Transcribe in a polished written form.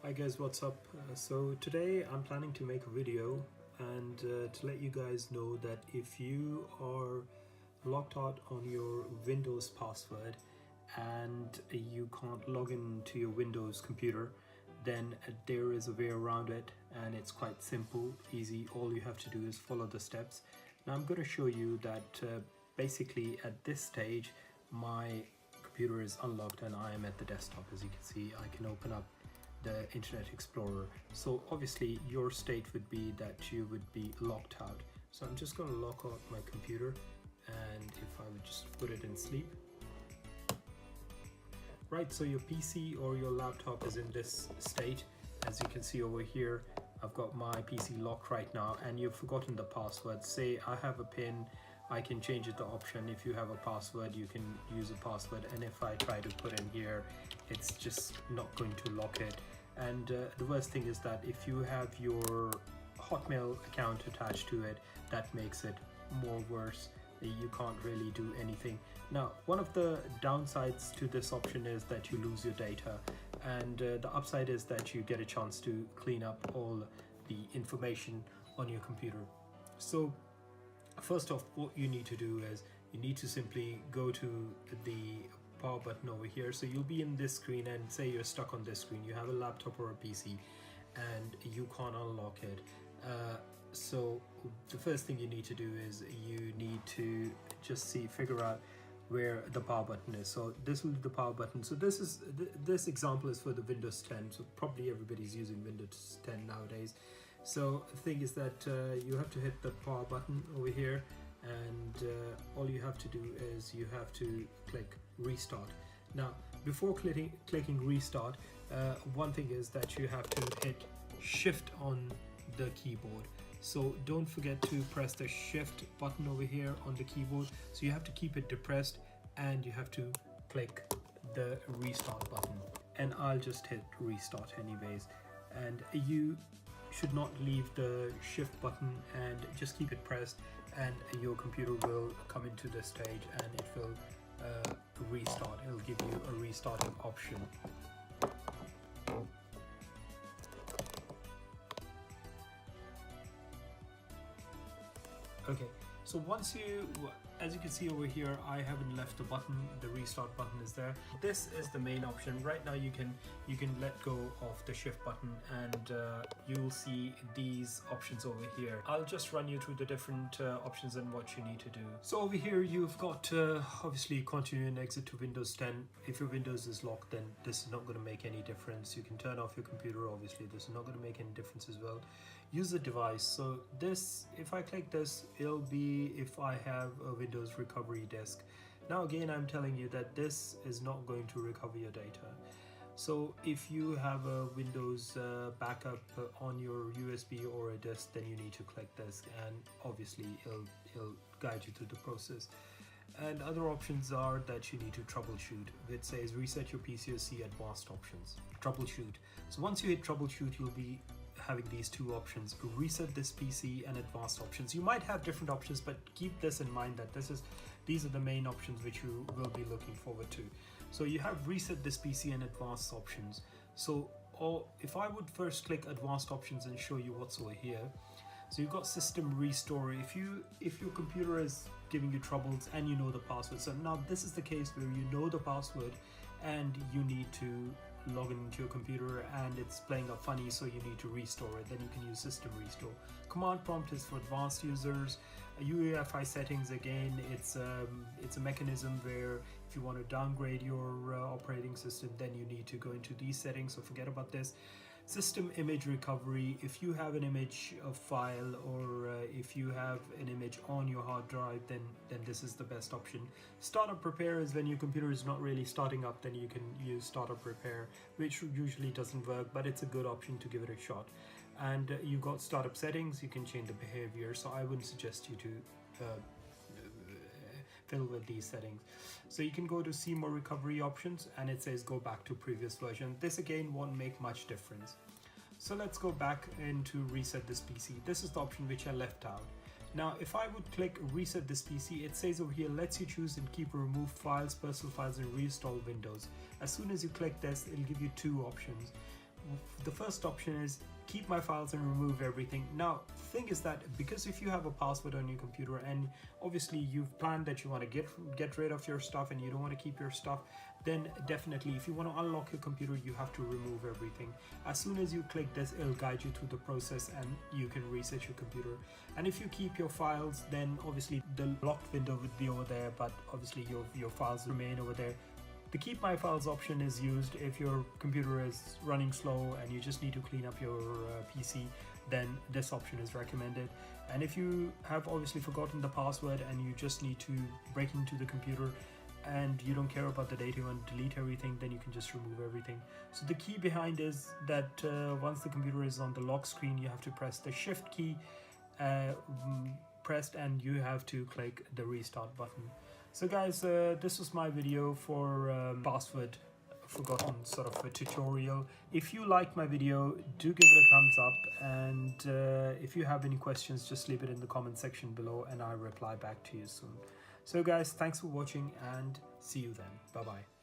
Hi guys, what's up? So today I'm planning to make a video and to let you guys know that if you are locked out on your Windows password and you can't log into your Windows computer, then there is a way around it, and it's quite simple, easy. All you have to do is follow the steps. Now I'm going to show you that basically at this stage my computer is unlocked and I am at the desktop. As you can see, I can open up the Internet Explorer. So obviously your state would be that you would be locked out. So I'm just going to lock out my computer, and if I would just put it in sleep. Right, so your PC or your laptop is in this state. As you can see over here, I've got my PC locked right now and you've forgotten the password. Say I have a PIN, I can change it to option. If you have a password, you can use a password, and if I try to put in here, it's just not going to lock it. And the worst thing is that if you have your Hotmail account attached to it, that makes it more worse. You can't really do anything. Now, one of the downsides to this option is that you lose your data, and the upside is that you get a chance to clean up all the information on your computer. So first off, what you need to do is you need to simply go to the power button over here. So you'll be in this screen, and say you're stuck on this screen, you have a laptop or a PC and you can't unlock it. So the first thing you need to do is you need to just figure out where the power button is. So this will be the power button. So this example is for the Windows 10, so probably everybody's using Windows 10 nowadays. So the thing is that you have to hit the power button over here, and all you have to do is you have to click restart. Now before clicking restart, one thing is that you have to hit shift on the keyboard. So don't forget to press the shift button over here on the keyboard. So you have to keep it depressed and you have to click the restart button, and I'll just hit restart anyways. And you should not leave the shift button, and just keep it pressed, and your computer will come into this stage and it will restart. It'll give you a restarting option. Okay, so once as you can see over here, I haven't left the button. The restart button is there. This is the main option. Right now you can let go of the shift button, and you'll see these options over here. I'll just run you through the different options and what you need to do. So over here you've got obviously continue and exit to Windows 10. If your Windows is locked, then this is not going to make any difference. You can turn off your computer. Obviously this is not going to make any difference as well. Use the device. So this, if I click this, it'll be if I have a Windows recovery disk. Now again, I'm telling you that this is not going to recover your data. So if you have a Windows backup on your USB or a disk, then you need to click this, and obviously it'll guide you through the process. And other options are that you need to troubleshoot. It says reset your PC or see advanced options. Troubleshoot. So once you hit troubleshoot, you'll be having these two options: reset this PC and advanced options. You might have different options, but keep this in mind that these are the main options which you will be looking forward to. So you have reset this PC and advanced options. So if I would first click advanced options and show you what's over here. So you've got system restore. If your computer is giving you troubles and you know the password. So now this is the case where you know the password and you need to log into your computer and it's playing up funny, so you need to restore it. Then you can use system restore. Command prompt is for advanced users. UEFI settings, again, it's a mechanism where if you want to downgrade your operating system, then you need to go into these settings, so forget about this. System image recovery. If you have an image of file, or if you have an image on your hard drive, then this is the best option. Startup repair is when your computer is not really starting up, then you can use startup repair, which usually doesn't work, but it's a good option to give it a shot. And you've got startup settings. You can change the behavior, so I wouldn't suggest you to fiddle with these settings. So you can go to see more recovery options, and it says go back to previous version. This again won't make much difference. So let's go back into reset this PC. This is the option which I left out. Now if I would click reset this PC, it says over here lets you choose and keep or remove files, personal files, and reinstall Windows. As soon as you click this, it'll give you two options. the first option is keep my files and remove everything. Now thing is that because if you have a password on your computer and obviously you've planned that you want to get rid of your stuff and you don't want to keep your stuff, then definitely if you want to unlock your computer, you have to remove everything. As soon as you click this, it'll guide you through the process and you can reset your computer. And if you keep your files, then obviously the locked window would be over there, but obviously your files remain over there. The keep my files option is used if your computer is running slow and you just need to clean up your PC, then this option is recommended. And if you have obviously forgotten the password and you just need to break into the computer and you don't care about the data and delete everything, then you can just remove everything. So the key behind is that once the computer is on the lock screen, you have to press the shift key pressed and you have to click the restart button. So guys, this was my video for password forgotten sort of a tutorial. If you like my video, do give it a thumbs up, and if you have any questions, just leave it in the comment section below and I'll reply back to you soon. So guys, thanks for watching and see you then. Bye bye.